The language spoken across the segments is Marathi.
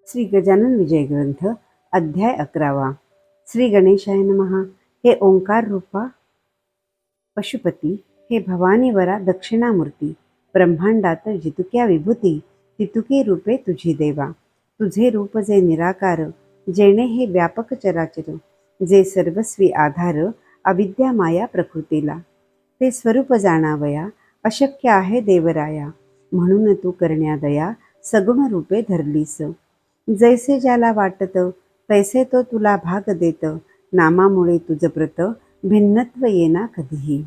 श्री गजानन विजय ग्रंथ अध्याय 11। श्री गणेशाय नमः। हे ओंकार रूपा पशुपती, हे भवानीवरा दक्षिणामूर्ती, ब्रह्मांडात जितुक्या विभूती, तितुकी रूपे तुझी देवा। तुझे रूप जे निराकार, जेणे हे व्यापक चराचर, जे सर्वस्वी आधार, अविद्या माया प्रकृतीला, ते स्वरूप जाणावया अशक्य आहे देवराया। म्हणून तू करण्या दया सगुण रूपे धरलीस। जैसे ज्याला वाटत तैसे तो तुला भाग देत, नामामुळे तुझ प्रत भिन्नत्व येना कधीही।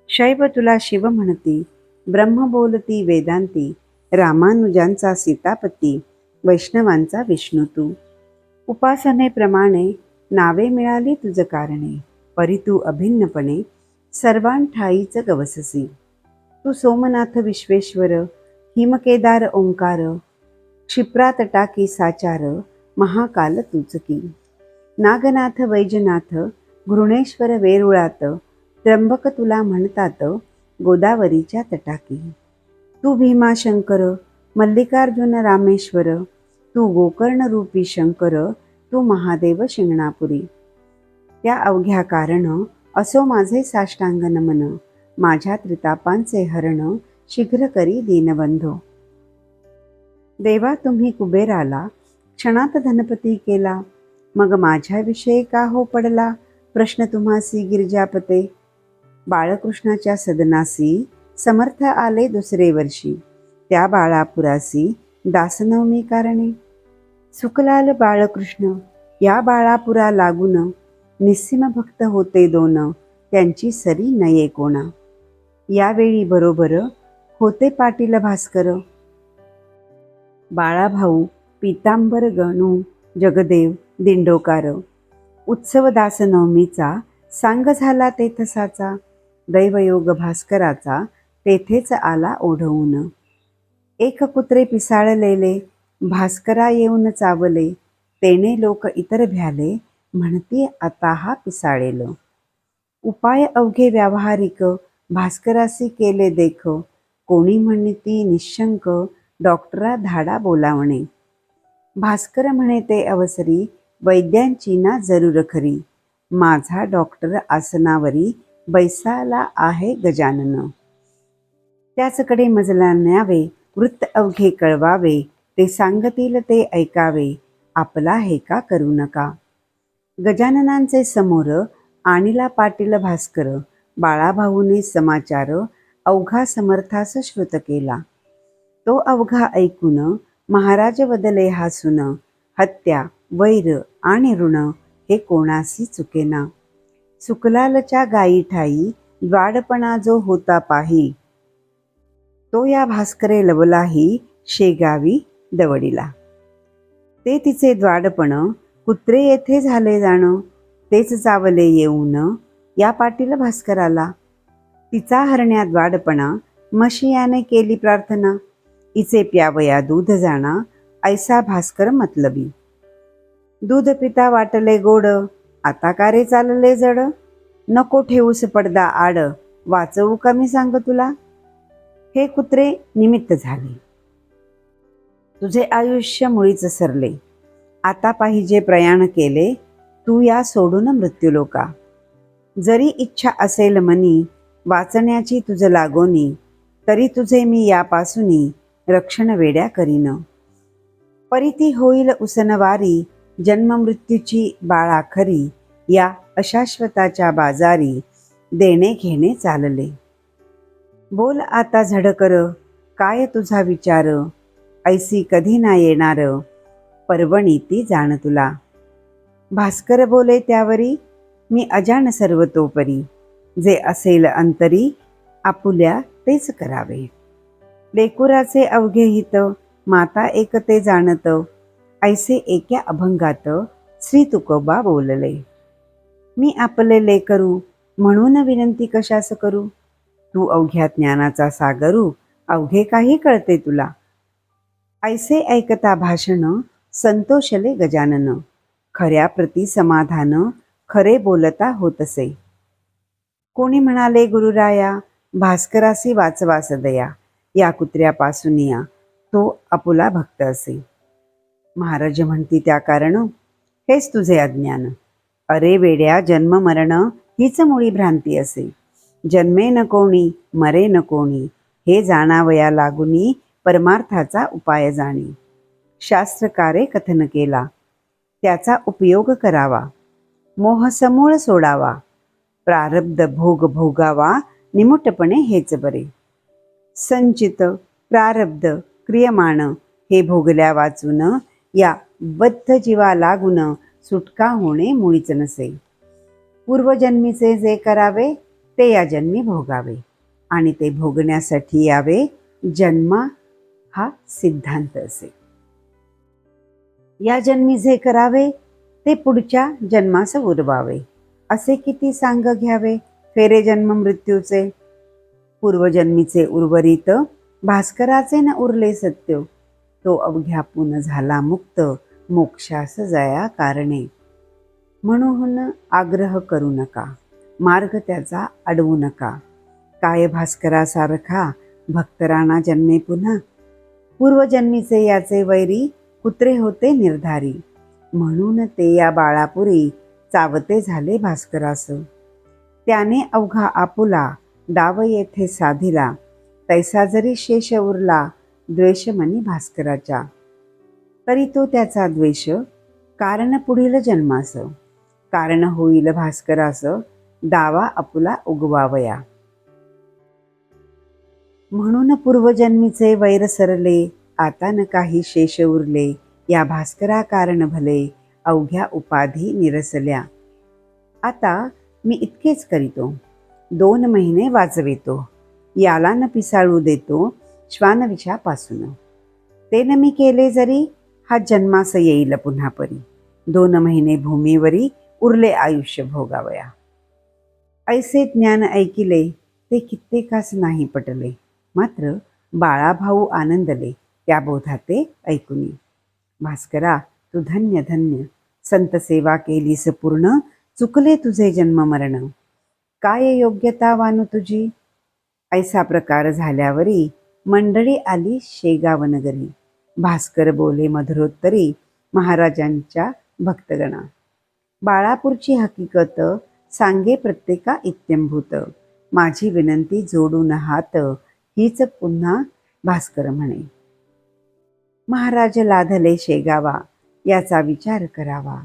शैव तुला शिव म्हणती, ब्रह्म बोलती वेदांती, रामानुजांचा सीतापती, वैष्णवांचा विष्णू तू। उपासनेप्रमाणे नावे मिळाली तुझ कारणे, परी तू अभिन्नपणे सर्वांठाईच गवससी। तू सोमनाथ विश्वेश्वर, हिमकेदार ओंकार, क्षिप्रात टाकी साचार, महाकाल तूच की। नागनाथ वैजनाथ, घृणेश्वर वेरुळात, त्र्यंबक तुला म्हणतात गोदावरीच्या तटाकी। तू भीमाशंकर, मल्लिकार्जुन रामेश्वर, तू गोकर्ण रूपी शंकर, तू महादेव शिंगणापुरी। त्या अवघ्या कारण असो माझे साष्टांग नमन, माझ्या त्रितापांचे हरण शीघ्र करी दीनबंधो। देवा तुम्ही कुबेराला क्षणात धनपती केला, मग माझ्याविषयी का हो पडला प्रश्न तुम्हासी गिरिजापते। बाळकृष्णाच्या सदनासी समर्थ आले दुसरे वर्षी, त्या बाळापुरासी दासनवमी कारणे। सुखलाल बाळकृष्ण या बाळापुरा लागून, निस्सीम भक्त होते दोन, त्यांची सरी नये कोणा। यावेळी बरोबर होते पाटील भास्कर, बाळाभाऊ पीतांबर गणू जगदेव दिंडोकार। उत्सव दासनवमीचा सांग झाला तेथसाचा, दैवयोग भास्कराचा तेथेच आला ओढवून। एक कुत्रे पिसाळलेले भास्करा येऊन चावले, तेने लोक इतर भ्याले म्हणती आता हा पिसाळेल। उपाय अवघे व्यावहारिक भास्करासी केले देख, कोणी म्हणती निशंक डॉक्टरा धाडा बोलावणे। भास्कर म्हणे ते अवसरी, वैद्यांची ना जरूर खरी, माझा डॉक्टर आसनावरी बैसाला आहे गजानन। त्याचकडे मजला न्यावे, वृत्त अवघे कळवावे, ते सांगतील ते ऐकावे, आपला हे का करू नका। गजाननांचे समोर आणिला पाटील भास्कर, बाळाभाऊने समाचार अवघा समर्थास श्रुत केला। तो अवघा ऐकून महाराज वदले हासून, हत्या वैर आणि ऋण हे कोणासी चुकेना। सुकलालच्या गायी ठाई द्वाडपणा जो होता पाही, तो या भास्करे लवलाही शेगावी दवडीला। ते तिचे द्वाडपण कुत्रे येथे झाले जाण, तेच चावले येऊन या पाटील भास्कराला। तिचा हरण्या द्वाडपणा म्हशी याने केली प्रार्थना, इचे प्यावया दूध जाणा ऐसा भास्कर मतलबी। दूध पिता वाटले गोड, आता का रे चालले जड, नको ठेवूस पडदा आड, वाचवू का मी सांग तुला। हे कुत्रे निमित्त झाले, तुझे आयुष्य मुळीच सरले, आता पाहिजे प्रयाण केले तू या सोडून मृत्यूलोका। जरी इच्छा असेल मनी वाचण्याची तुझ लागोनी, तरी तुझे मी यापासूनी रक्षण वेड्या करीन। परिती होईल उसनवारी, जन्म मृत्यूची बाळा खरी, या अशाश्वताच्या बाजारी देणे घेणे चालले। बोल आता झडकर, काय तुझा विचार, ऐसी कधी ना येणार, पर्वणी ती जाण तुला। भास्कर बोले त्यावरी, मी अजान सर्वतोपरी, जे असेल अंतरी आपुल्या तेच करावे। लेकुराचे अवघे हित माता एकते जाणत, ऐसे एका अभंगात श्री तुकोबा बोलले। मी आपले लेकरू म्हणून विनंती कशास करू, तू अवघ्या ज्ञानाचा सागरू, अवघे काही कळते तुला। ऐसे ऐकता भाषण संतोषले गजानन, खऱ्या प्रती समाधान खरे बोलता होतसे। कोणी म्हणाले गुरुराया, भास्करासी वाचवास दया, या कुत्र्यापासून या तो आपुला भक्त असे। महाराज म्हणती त्या कारण, हेच तुझे अज्ञान. अरे वेड्या, जन्म मरण हीच मुळी भ्रांती असे. जन्मे न कोणी मरे न कोणी, हे जाणावया लागुनी परमार्थाचा उपाय जाणी. शास्त्रकारे कथन केला, त्याचा उपयोग करावा. मोह समूळ सोडावा, प्रारब्ध भोग भोगावा, निमुटपणे हेच बरे. संचित प्रारब्ध क्रियमाण हे भोगल्या वाचून, या बद्ध जीवा लागून सुटका होणे मुळीच नसे. पूर्वजन्मीचे जे करावे ते या जन्मी भोगावे, आणि ते भोगण्यासाठी यावे. जन्म हा सिद्धांत असे. या जन्मी जे करावे ते पुढच्या जन्मास उरवावे. असे किती सांग घ्यावे फेरे जन्म मृत्यूचे. पूर्वजन्मीचे उर्वरित भास्कराचे न उरले सत्य. तो अवघ्या पुन झाला मुक्त, मोक्षास जया कारणे. म्हणून आग्रह करू नका, मार्ग त्याचा अडवू नका. काय भास्करासारखा भक्तराणा जन्मे पुन्हा. पूर्वजन्मीचे याचे वैरी, कुत्रे होते निर्धारी. म्हणून ते या बाळापुरी चावते झाले भास्करास. त्याने अवघा आपुला डाव येथे साधिला. तैसा जरी शेष उरला द्वेष मनी भास्कराच्या. तरी तो त्याचा द्वेष कारण पुढील जन्मास. कारण होईल भास्करास दावा आपुला उगवावया. म्हणून पूर्वजन्मीचे वैर सरले, आता न काही शेष उरले. या भास्करा कारण भले, अवघ्या उपाधी निरसल्या. आता मी इतकेच करीतो, 2 महिने वाजवितो. याला न पिसाळू देतो श्वानविषापासून. ते न मी केले जरी, हा जन्मास येईल पुन्हा परी. 2 महिने भूमीवरी उरले आयुष्य भोगावया. ऐसे ज्ञान ऐकिले ते कित्येकास नाही पटले. मात्र बाळाभाऊ आनंदले त्या बोधाते ऐकुनी. भास्करा, तू धन्य धन्य. संत सेवा केलीस पूर्ण, चुकले तुझे जन्म मरण. काय योग्यता वानू तुझी. ऐसा प्रकार झाल्यावरी मंडळी आली शेगाव नगरी. भास्कर बोले मधुरोत्तरी महाराजांच्या भक्तगणा. बाळापूरची हकीकत सांगे प्रत्येका इत्यंभूत. माझी विनंती जोडून हात, हीच पुन्हा भास्कर म्हणे. महाराज लाधले शेगावा, याचा विचार करावा.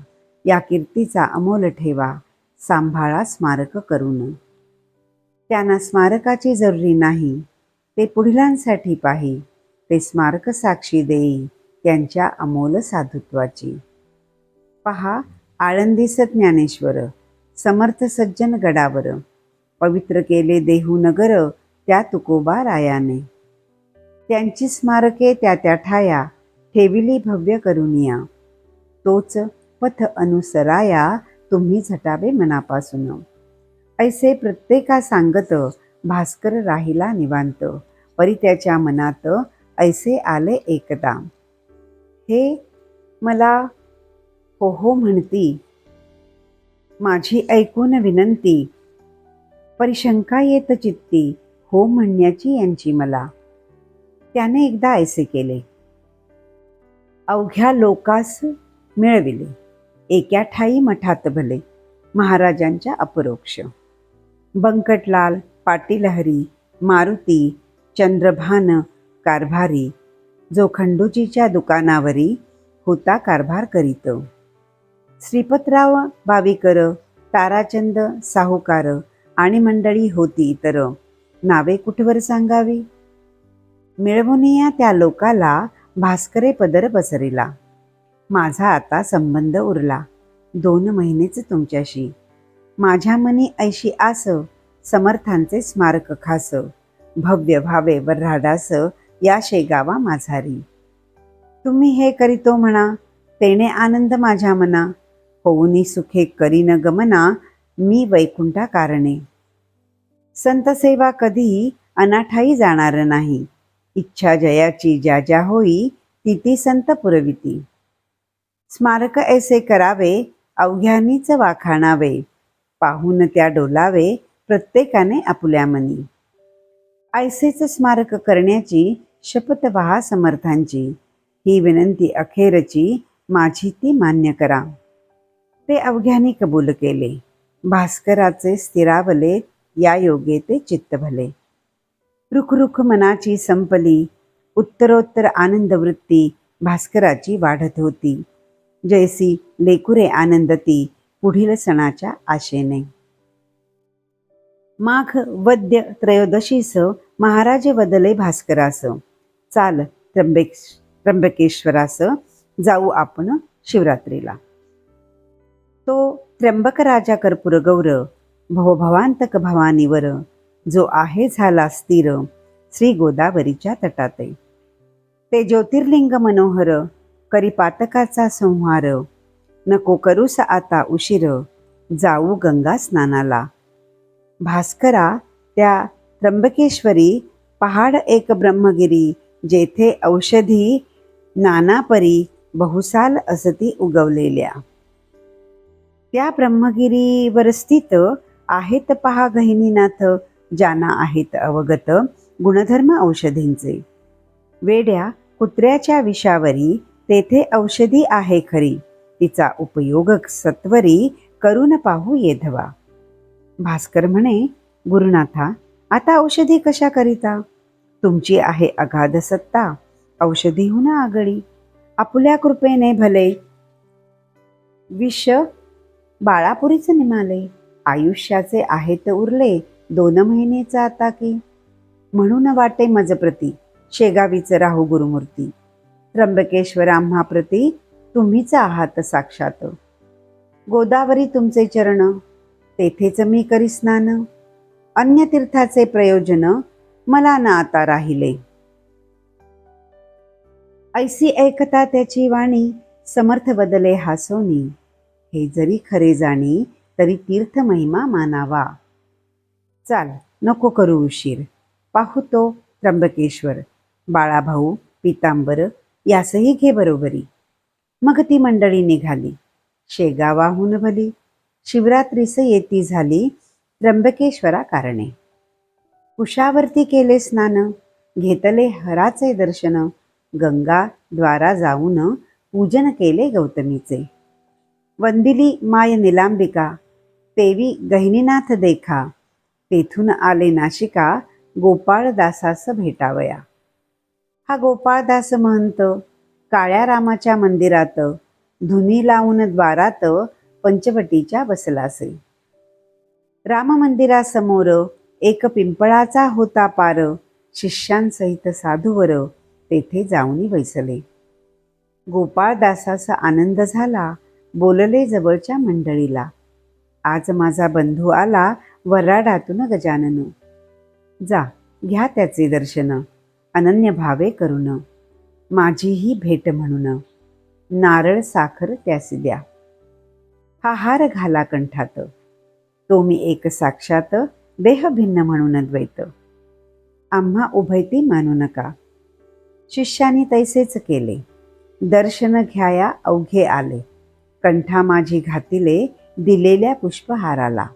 या कीर्तीचा अमोल ठेवा, सांभाळा स्मारक करून. त्यांना स्मारकाची जरुरी नाही, ते पुढीलांसाठी पाही. ते स्मारक साक्षी देई त्यांच्या अमोल साधुत्वाची. पहा आळंदीस ज्ञानेश्वर, समर्थ सज्जन गडावर. पवित्र केले देहू नगर, त्या तुकोबा रायाने. त्यांची स्मारके त्या त्या ठाया, ठेविली भव्य करुनिया. तोच पथ अनुसराया, तुम्ही झटावे मनापासून. ऐसे प्रत्येका सांगत, भास्कर राहिला निवांत. परी त्याच्या मनात ऐसे आले एकदा. हे मला हो हो म्हणती, माझी ऐकून विनंती. परिशंका येत चित्ती, हो म्हणण्याची यांची मला. त्याने एकदा ऐसे केले, अवघ्या लोकास मिळविले. एका ठाई मठात भले, महाराजांच्या अपरोक्ष. बंकटलाल, पाटीलहरी, मारुती, चंद्रभान कारभारी, जो खंडूजीच्या दुकानावरी होता कारभार करीत. श्रीपतराव बावीकर, ताराचंद साहुकार आणि मंडळी होती इतर. नावे कुठवर सांगावी. मिळवून या त्या लोकाला भास्करे पदर पसरिला. माझा आता संबंध उरला, 2 महिनेच तुमच्याशी. माझ्या मनी ऐशी आस, समर्थांचे स्मारक खास. भव्य भावे वर्हाडास, या शेगावा माझारी. तुम्ही हे करीतो म्हणा, तेने आनंद माझ्या मना. होऊनी सुखे करीन गमना, मी वैकुंठा कारणे. संत सेवा कधी अनाठाई जाणार नाही. इच्छा जयाची ज्या ज्या होई, ती ती संत पुरविती. स्मारक ऐसे करावे, अवघ्यानीच वाखाणावे. पाहून त्या डोलावे, प्रत्येकाने आपुल्या मनी. ऐसेच स्मारक करण्याची शपथ वहा समर्थांची. ही विनंती अखेरची, माझी ती मान्य करा. ते अवघ्याने कबूल केले. भास्कराचे स्थिरावले या योगे ते चित्त भले. रुख रुख मनाची संपली, उत्तरोत्तर आनंद वृत्ती भास्कराची वाढत होती. जैसी लेकुरे आनंदती पुढील सणाच्या आशेने. माघ वद्य त्रयोदशीस महाराजे वदले भास्करास, चाल त्र्यंबकेश्वरास जाऊ आपण शिवरात्रीला. तो त्र्यंबक राजा कर्पूर गौर भवभवांतक भवानीवर जो आहे झाला स्थिर श्री गोदावरीच्या तटाते. ते ज्योतिर्लिंग मनोहर करी पातकाचा संहार, नको करूस आता उशीर जाऊ गंगा स्नानाला. भास्करा त्या त्र्यंबकेश्वरी पहाड एक ब्रह्मगिरी, जेथे औषधी नानापरी बहुसाल असती उगवलेल्या. त्या ब्रह्मगिरीवर स्थित आहेत पहा गहिनीनाथ, ज्यांना आहेत अवगत गुणधर्म औषधींचे. वेड्या कुत्र्याच्या विषावरी तेथे औषधी आहे खरी, तिचा उपयोग सत्वरी करून पाहू येधवा. भास्कर म्हणे, गुरुनाथा आता औषधी कशा करिता? तुमची आहे अगाध सत्ता, औषधीहून आगळी. आपुल्या कृपेने भले विष बाळापुरीच निमाले. आयुष्याचे आहेत उरले 2 महिनेचा आता की, म्हणून वाटे मजप्रती शेगावीच राहू गुरुमूर्ती. त्र्यंबकेश्वर आम्हा प्रती तुम्हीच आहात साक्षात. गोदावरी तुमचे चरण, तेथेच मी करी स्नान. अन्य तीर्थाचे प्रयोजन मला ना आता राहिले. ऐसी ऐकता त्याची वाणी, समर्थ बदले हासोनी. हे जरी खरे जाणी तरी तीर्थ महिमा मानावा. चाल नको करू उशीर, पाहू तो त्र्यंबकेश्वर. बाळाभाऊ पितांबर यासही घे बरोबरी. मग ती मंडळी निघाली. शेगावाहून भली शिवरात्रीस येती झाली त्र्यंबकेश्वरा कारणे. कुशावरती केले स्नान, घेतले हराचे दर्शन. गंगा द्वारा जाऊन पूजन केले गौतमीचे. वंदिली माय निलांबिका, तेवी गहिनीनाथ देखा. तेथून आले नाशिका, गोपाळदासास भेटावया. हा गोपाळदास महंत काळ्या रामाच्या मंदिरात धुनी लावून द्वारात पंचवटीच्या बसलासे. राम मंदिरासमोर एक पिंपळाचा होता पार, शिष्यांसहित साधूवर तेथे जाऊनी बैसले. गोपाळदासास आनंद झाला, बोलले जवळच्या मंडळीला, आज माझा बंधू आला वऱ्हाडातून गजानन. जा घ्या त्याचे दर्शन, अनन्य भावे करून. माझीही भेट म्हणून नारळ साखर त्यासी द्या. हा हार घाला कंठात, तो मी एक साक्षात देह भिन्न म्हणून द्वैत. आम्हा उभयती मानू नका. शिष्याने तैसेच केले. दर्शन घ्याया अवघे आले, कंठा माझी घातिले दिलेल्या पुष्पहाराला.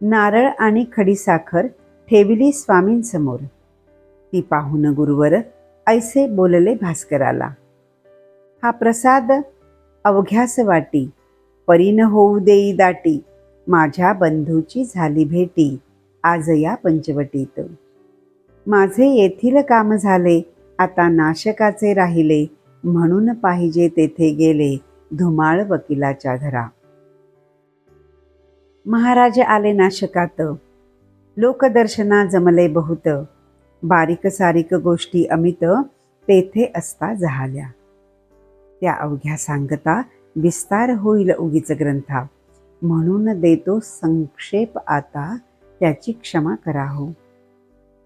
नारळ आणि खडीसाखर ठेविली स्वामींसमोर. ती पाहून गुरुवर ऐसे बोलले भास्कराला, हा प्रसाद अवघ्यास वाटी, परीन होऊ देई दाटी. माझ्या बंधूची झाली भेटी, आज या पंचवटीत. माझे येथील काम झाले, आता नाशकाचे राहिले. म्हणून पाहिजे तेथे गेले, धुमाळ वकिलाच्या घरा. महाराज आले नाशकात, लोकदर्शना जमले बहुत. बारीक सारीक गोष्टी अमित, तेथे असता झाल्या. त्या अवघ्या सांगता विस्तार होईल उगीच ग्रंथा. म्हणून देतो संक्षेप आता, त्याची क्षमा करा हो.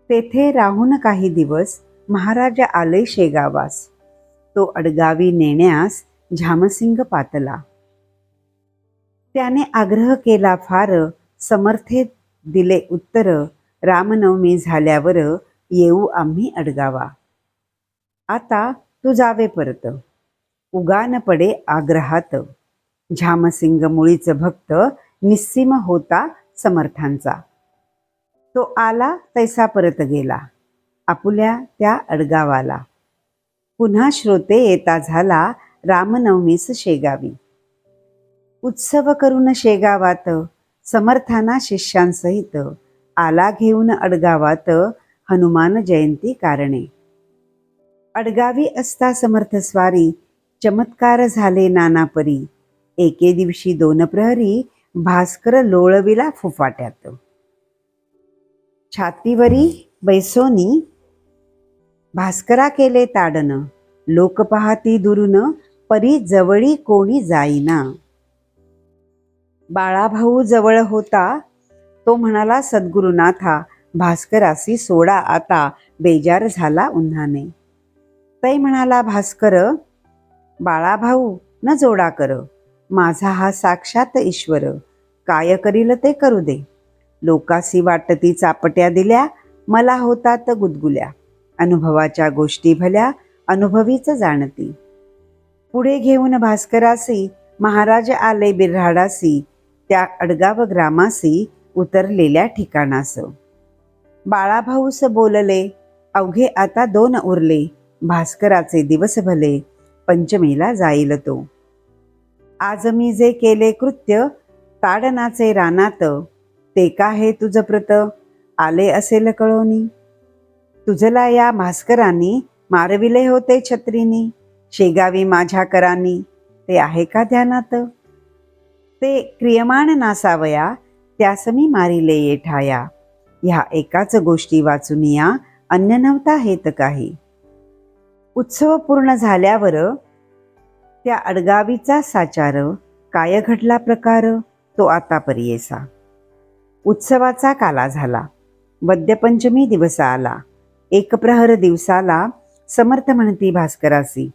तेथे राहून काही दिवस महाराज आले शेगावास. तो अडगावी नेण्यास झामसिंग पातला. त्याने आग्रह केला फार, समर्थे दिले उत्तर. रामनवमी झाल्यावर येऊ आम्ही अडगावा. आता तू जावे परत, उगान पडे आग्रहात. झामसिंग मुळीच भक्त, निस्सीम होता समर्थांचा. तो आला तैसा परत गेला, आपुल्या त्या अडगावाला. पुन्हा श्रोते येता झाला, रामनवमीस शेगावी. उत्सव करून शेगावात, समर्थाना शिष्यांसहित आला घेऊन अडगावात, हनुमान जयंती कारणे. अडगावी असता समर्थ स्वारी, चमत्कार झाले नानापरी. एके दिवशी 2 प्रहरी, भास्कर लोळविला फुफाट्यात. छातीवरी बैसोनी भास्करा केले ताडन, लोक पाहती दुरून, परी जवळी कोणी जाईना. बाळाभाऊ जवळ होता, तो म्हणाला सद्गुरुनाथा, भास्करासी सोडा आता, बेजार झाला उन्हाने. तै म्हणाला भास्कर, बाळाभाऊ न जोडा कर, माझा हा साक्षात ईश्वर, काय करील ते करू दे. लोकासी वाटती चापट्या दिल्या, मला होतात गुदगुल्या. अनुभवाच्या गोष्टी भल्या, अनुभवीच जाणती. पुढे घेऊन भास्करासी, महाराज आले बिऱ्हाडासी, त्या अडगाव ग्रामासी, उतरलेल्या ठिकाणास. बाळाभाऊस बोलले, अवघे आता 2 उरले, भास्कराचे दिवस भले, पंचमीला जाईल तो. आज मी जे केले कृत्य, ताडनाचे रानात, ते का हे तुझ प्रत, आले असेल कळोनी. तुझला या भास्करांनी, मारविले होते छत्रीनी, शेगावी माझ्या करानी, ते आहे का ध्यानात. ते क्रियमाण नासावया, त्यास मी मारिले येठाया. ह्या एकाच गोष्टी वाचून या, अन्य नव्हता हेत काही. उत्सव पूर्ण झाल्यावर त्या अडगावीचा साचार, काय घडला प्रकार, तो आता पर्येसा. उत्सवाचा काला झाला, वद्यपंचमी दिवस आला. 1 प्रहर दिवसाला, समर्थ म्हणती भास्करासी,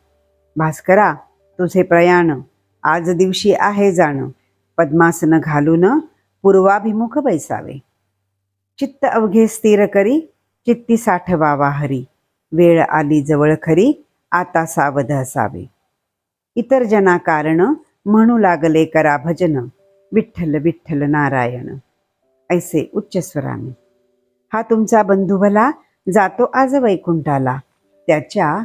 भास्करा तुझे प्रयाण, आज दिवशी आहे जाण. पद्मासन घालून, पूर्वाभिमुख बैसावे. चित्त अवघे स्थिर करी, चित्ती साठवावा हरी. वेळ आली जवळ खरी, आता सावध असावे. इतर जना कारण, म्हणू लागले करा भजन, विठ्ठल विठ्ठल नारायण. ऐसे उच्च स्वराने. हा तुमचा बंधू भला, जातो आज वैकुंठाला, त्याच्या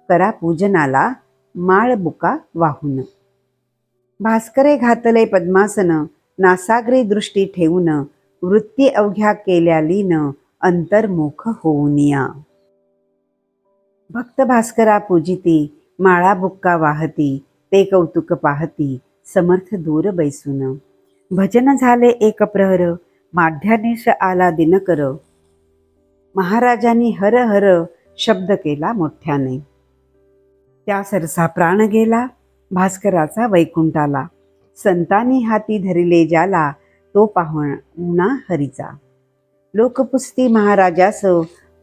करा पूजनाला, माळ बुका वाहून. भास्करे घातले पद्मासन, नासाग्रे दृष्टी ठेवून, वृत्ती अवघ्या केल्या लीन, अंतर्मुख होऊन या. भक्त भास्करा पूजिती, माळा बुक्का वाहती, ते कौतुक पाहती, समर्थ दूर बैसून. भजन झाले 1 प्रहर, माध्यानिश आला दिनकर. महाराजांनी हर हर शब्द केला मोठ्याने. त्या सरसा प्राण गेला, भास्कराचा वैकुंठाला. संतांनी हाती धरिले ज्याला, तो पाहुणा हरीचा. लोकपुस्ती महाराजास,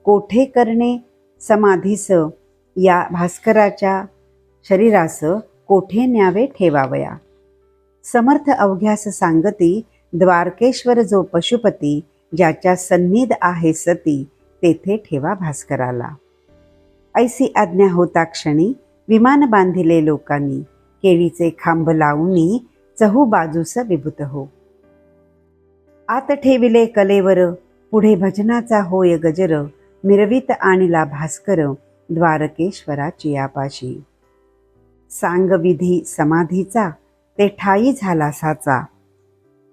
कोठे करणे समाधीस. या भास्कराच्या शरीरास, कोठे न्यावे ठेवावया. समर्थ अवघ्यास सांगती, द्वारकेश्वर जो पशुपती, ज्याच्या सन्निध आहे सती, तेथे ठेवा भास्कराला. ऐसी आज्ञा होता क्षणी, विमान बांधिले लोकांनी, केळीचे खांब लावूनी, चहू बाजूस विभूत हो. आत ठेविले कलेवर, पुढे भजनाचा होय गजर. मिरवित आणिला भास्कर, द्वारकेश्वराची यापाशी. सांग विधी समाधीचा, ते ठाई झाला साचा.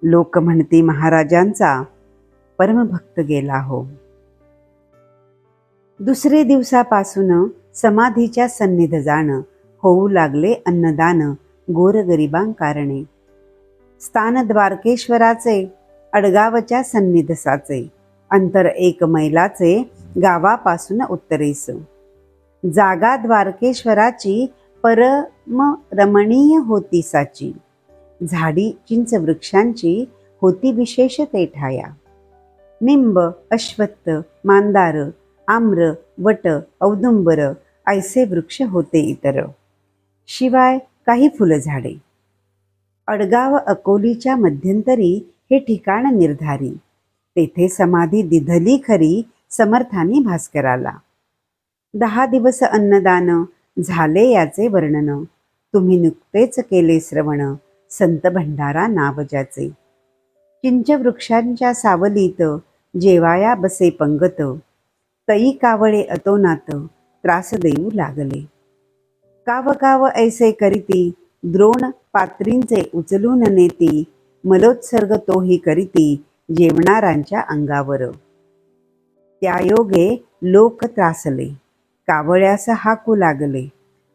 लोक म्हणती महाराजांचा, परमभक्त गेला हो. दुसरे दिवसापासून समाधीच्या सन्निध जाण, होऊ लागले अन्नदान, गोरगरिबांकारणे. स्थान द्वारकेश्वराचे, अडगावच्या सन्निधसाचे. अंतर 1 मैलाचे, गावापासून उत्तरेस. जागा द्वारकेश्वराची, परम रमणीय होती साची. झाडी चिंच वृक्षांची, होती विशेष ते ठाया. निंब, अश्वत्थ, मांदार, आम्र, वट, औदुंबर, ऐसे वृक्ष होते इतर. शिवाय काही फुलझाडे. अडगाव अकोलीच्या मध्यंतरी हे ठिकाण निर्धारी. तेथे समाधी दिधली खरी, समर्थानी भास्कराला. 10 दिवस अन्नदान, झाले याचे वर्णन. तुम्ही नुकतेच केले श्रवण, संत भंडारा नाव ज्याचे. चिंच वृक्षांच्या सावलीत, जेवाया बसे पंगत. तई कावळे अतोनात, त्रास देऊ लागले. काव काव ऐसे करीती, द्रोण पात्रींचे उचलून नेती, मलोत्सर्ग तोही करीती जेवणाऱ्यांच्या अंगावर. त्यायोगे लोक त्रासले, कावळ्यास हाकू लागले,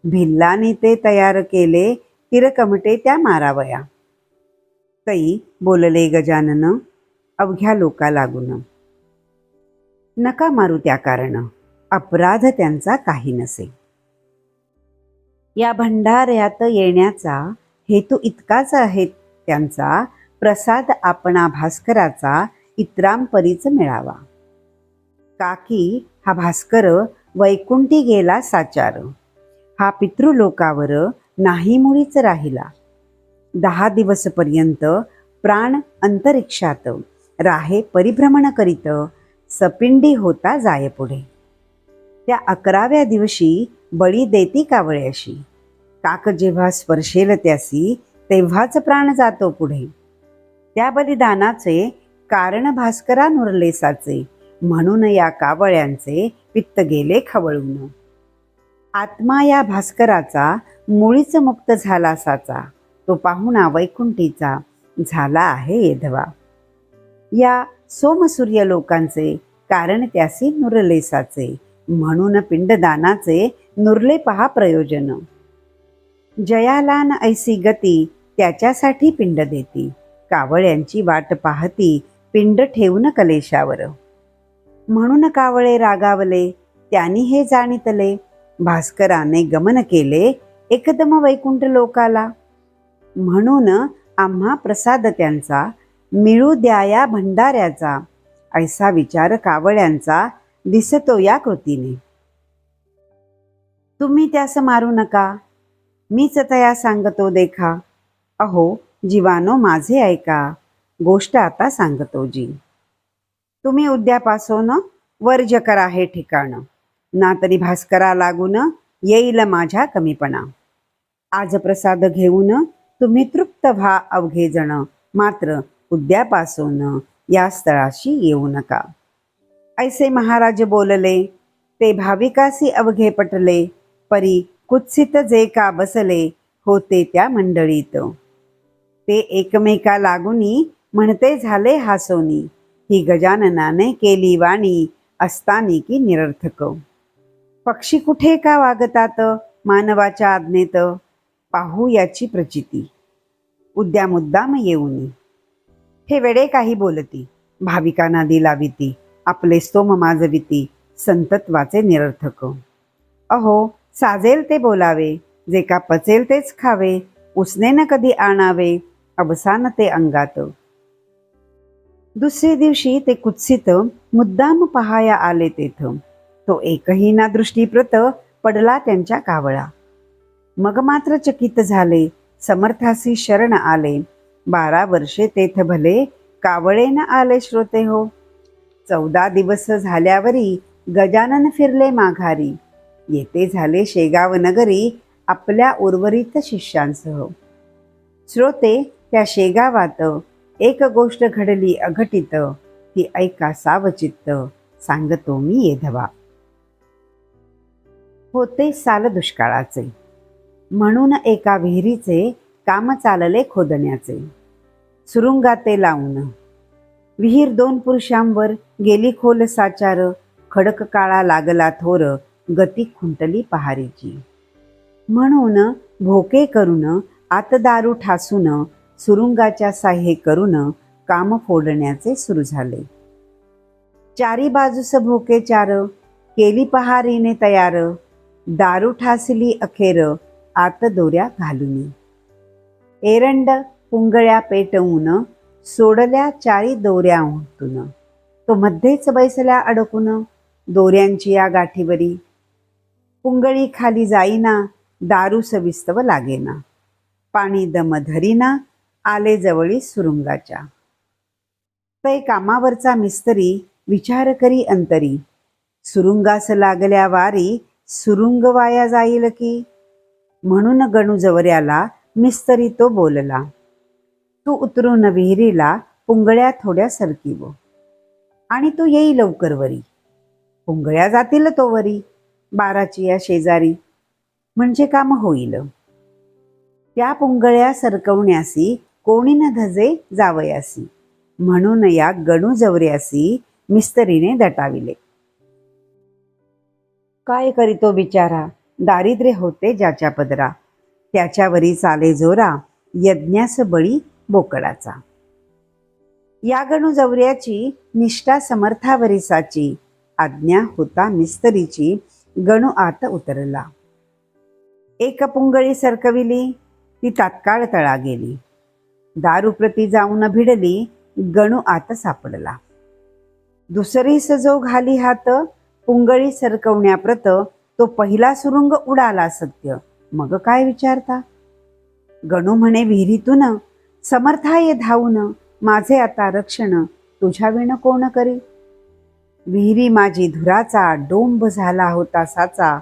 भिल्लानी ते तयार केले, किरकमटे त्या मारावया. तई बोलले गजानन, अवघ्या लोका लागून. नका मारू त्या कारण, अपराध त्यांचा काही नसे. या भंडाऱ्यात येण्याचा हेतू इतकाच आहे त्यांचा, प्रसाद आपणा भास्कराचा इतरांपरीच मिळावा. काकी हा भास्कर वैकुंठी गेला साचार, हा पितृलोकावर नाही मुळीच राहिला. 10 दिवसपर्यंत प्राण अंतरिक्षात राहे परिभ्रमण करीत, सपिंडी होता जाय पुढे. त्या 11व्या दिवशी बळी देती कावळ्याशी, काक जेव्हा स्पर्शेल त्यासी तेव्हाच प्राण जातो पुढे. त्या बलिदानाचे कारण भास्करा नुरले साचे, म्हणून या कावळ्यांचे पित्त गेले खवळून. आत्मा या भास्कराचा मुळीच मुक्त झाला साचा, तो पाहुणा वैकुंठीचा झाला आहे येधवा. या सोमसूर्य लोकांचे कारण त्यासी नुरले साचे, म्हणून पिंडदानाचे नुरले पहा प्रयोजन. जयालान ऐसी गती, त्याच्यासाठी पिंड देती, कावळ्यांची वाट पाहती पिंड ठेवून कलेशावर. म्हणून कावळे रागावले, त्यांनी हे जाणितले, भास्कराने गमन केले एकदम वैकुंठ लोकाला. म्हणून आम्हा प्रसाद त्यांचा मिळू द्या या भंडाऱ्याचा, ऐसा विचार कावळ्यांचा दिसतो या कृतीने. तुम्ही त्यास मारू नका, मीच तया सांगतो देखा. अहो जीवानो माझे ऐका, गोष्ट आता सांगतो जी. तुम्ही उद्यापासून वर्ज करा हे ठिकाण, ना तरी भास्करा लागून येईल माझ्या कमीपणा. आज प्रसाद घेऊन तुम्ही तृप्त व्हा अवघे जण, मात्र उद्यापासून या स्थळाशी येऊ नका. ऐसे महाराज बोलले, ते भाविकासी अवघे पटले, परी कुत्सित जे का बसले होते त्या मंडळीत. ते एकमेका लागुनी म्हणते झाले हासोनी, ही गजाननाने केली वाणी असतानी की निरर्थक. पक्षी कुठे का वागतात मानवाच्या आज्ञेत, पाहू याची प्रचिती उद्या मुद्दाम येऊनी. हे वेडे काही बोलती, भाविकांना दिलाविती, आपले स्तोम माजविती, संतत्वाचे निरर्थक. अहो साजेल ते बोलावे, जे का पचेल तेच खावे, उसने न कधी आणावे अवसान ते अंगात. दुसरे दिवशी ते कुत्सित मुद्दाम पहाया आले तेथ, तो एकही ना दृष्टीप्रत पडला त्यांच्या कावळा. मग मात्र चकित झाले, समर्थासी शरण आले, 12 वर्षे तेथ भले कावळे न आले श्रोते हो. 14 दिवस झाल्यावरी गजानन फिरले माघारी, येते झाले शेगाव नगरी आपल्या उर्वरित शिष्यांसह. श्रोते त्या शेगावात एक गोष्ट घडली अघटित, ती ऐका सावचित्त, सांगतो मी येधवा. होते साल दुष्काळाचे, म्हणून एका विहिरीचे काम चालले खोदण्याचे. सुरुंगाते लावून विहीर 2 पुरुषांवर गेली खोल साचार, खडक काळा लागला थोर, गती खुंटली पहारीची. म्हणून भोके करून आत दारू ठासून, सुरुंगाच्या साह्ये करून काम फोडण्याचे सुरू झाले. चारी बाजूस भोके चार, केली पहारीने तयार, दारू ठासली अखेर आत दोऱ्या घालून. एरंड पुंगळ्या पेटवून, सोडल्या 4 दोऱ्या उमटून, तो मध्येच बैसल्या अडकून दोऱ्यांची या गाठीवरी. पुंगळी खाली जाईना, दारू सविस्तव लागेना, पाणी दम धरीना, आले जवळी सुरुंगाच्या. तै कामावरचा मिस्त्री विचार करी अंतरी, सुरुंगास लागल्या वारी सुरुंग वाया जाईल की. म्हणून गणू जवऱ्याला मिस्त्री तो बोलला, तू उतरून विहिरीला पुंगळ्या थोड्या सरकीव, आणि तू येई लवकर वरी. पुंगळ्या जातील तो वरी 12ची या शेजारी. म्हणजे काम होईल. त्या पुंगळ्या सरकवण्यासी कोणी न धजे जावयासी, म्हणून या गणू जवऱ्यासी मिस्त्रीने दटाविले. काय करीतो बिचारा, दारिद्र्य होते ज्याच्या पदरा, त्याच्यावरी चाले जोरा, यज्ञास बळी बोकडाचा. या गणू जवऱ्याची निष्ठा समर्थावरी साची, आज्ञा होता मिस्त्रीची, गणू आत उतरला. एक पुंगळी सरकविली, ती तात्काळ तळा गेली. दारूप्रती जाऊन भिडली, गणू आत सापडला. दुसरीस जो घाली हात, पुंगळी सरकवण्याप्रत तो पहिला सुरुंग उडाला सत्य, मग काय विचारता. गणू म्हणे विहिरीतून, समर्थाये धावून, माझे आता रक्षण, तुझ्या विण कोण करी. विहिरी माझी धुराचा, डोंब झाला होता साचा,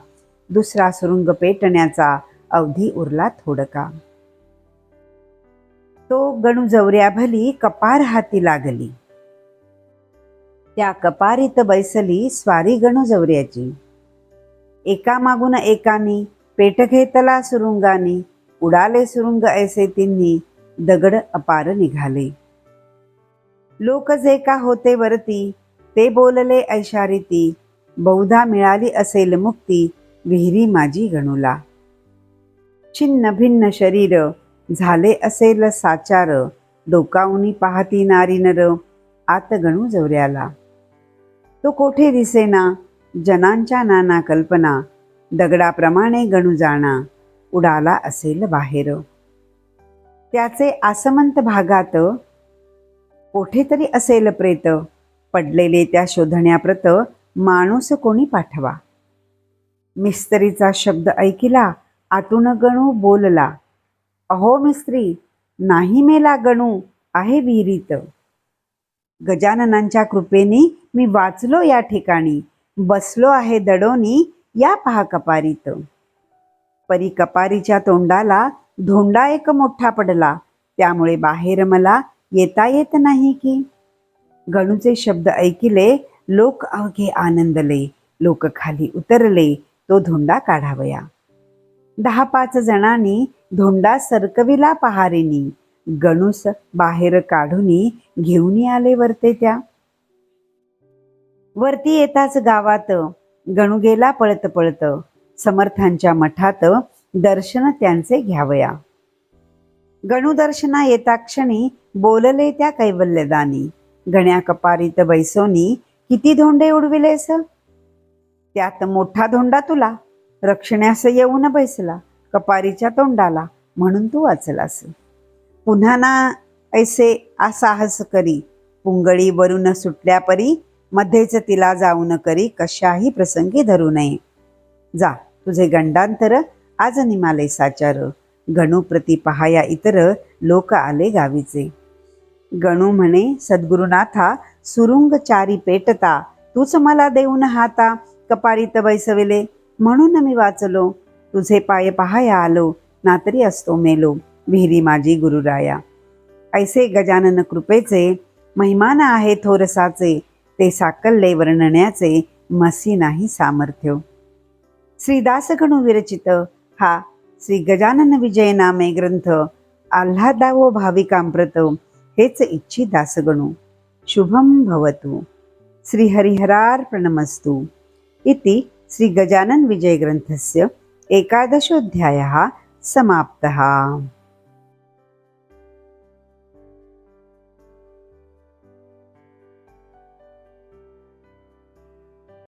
दुसरा सुरुंग पेटण्याचा अवधी उरला थोडका. तो गणू जवऱ्या भली कपार हाती लागली. त्या कपारीत बैसली स्वारी गणू जवऱ्याची. एका मागून एकानी पेट घेतला सुरुंगानी, उडाले सुरुंग ऐसे तिन्ही, दगड अपार निघाले. लोक जे का होते वरती, ते बोलले ऐशारीती, बहुधा मिळाली असेल मुक्ती, विहिरी माझी गणूला. छिन्न भिन्न शरीर झाले असेल साचार, डोकावूनी पाहती नारी नर, आत गणू जवऱ्याला. तो कोठे दिसेना, जनांच्या नाना कल्पना, दगडाप्रमाणे गणू जाणा, उडाला असेल बाहेर. त्याचे आसमंत भागात कोठेतरी असेल प्रेत, पडलेले त्या शोधण्याप्रत माणूस कोणी पाठवा. मिस्त्रीचा शब्द ऐकिला, आतून गणू बोलला, अहो मिस्त्री, नाही मेला गणू, आहे विहिरीत. गजाननांच्या कृपेने मी वाचलो या ठिकाणी, बसलो आहे दडोनी या पहा कपारीत. परी कपारीच्या तोंडाला धोंडा एक मोठा पडला, त्यामुळे बाहेर मला येता येत नाही की. गणूचे शब्द ऐकिले, लोक अवघे आनंदले, लोक खाली उतरले, तो धोंडा काढावया. 10-5 जणांनी धोंडा सरकविला पहारेनी, गणूस बाहेर काढूनी घेऊन आले वरते त्या. वरती येताच गावात गणू गेला पळत पळत, समर्थांच्या मठात दर्शन त्यांचे घ्यावया. गणू दर्शना येता क्षणी बोलले त्या कैवल्यदानी, गण्या कपारीत बैसोनी किती धोंडे उडविलेस. त्यात मोठा धोंडा तुला, रक्षण्यास येऊन बैसला कपारीच्या तोंडाला, म्हणून तू वाचलास. पुन्हा ना ऐसे साहस करी, पुंगळी वरून सुटल्या परी, मध्येच तिला जाऊन करी, कशाही प्रसंगी धरू नये. जा तुझे गंडांतर, आज निमाले साचार, गणू प्रति पहाया इतर, लोक आले गावीचे. गणू म्हणे सद्गुरुनाथा, सुरुंग चारी पेटता, तूच मला देऊन हाता, कपारीत बैसविले, म्हणून मी वाचलो. तुझे पाय पहाया आलो, नातरी असतो मेलो, विहिरी माझी गुरुराया. ऐसे गजानन कृपेचे, महिमान आहे थोरसाचे, ते साकल्ले वर्णण्याचे, मसी नाही सामर्थ्य. श्रीदास गणू विरचित हा श्री गजानन विजय नामे ग्रंथ, आल्हादावो भाविकांप्रत, हेच इच्छी दासगणू. शुभम भवतु. श्री हरिहरार्पणमस्तु. इति श्री गजानन विजय ग्रंथस्य 11 अध्यायः समाप्तः.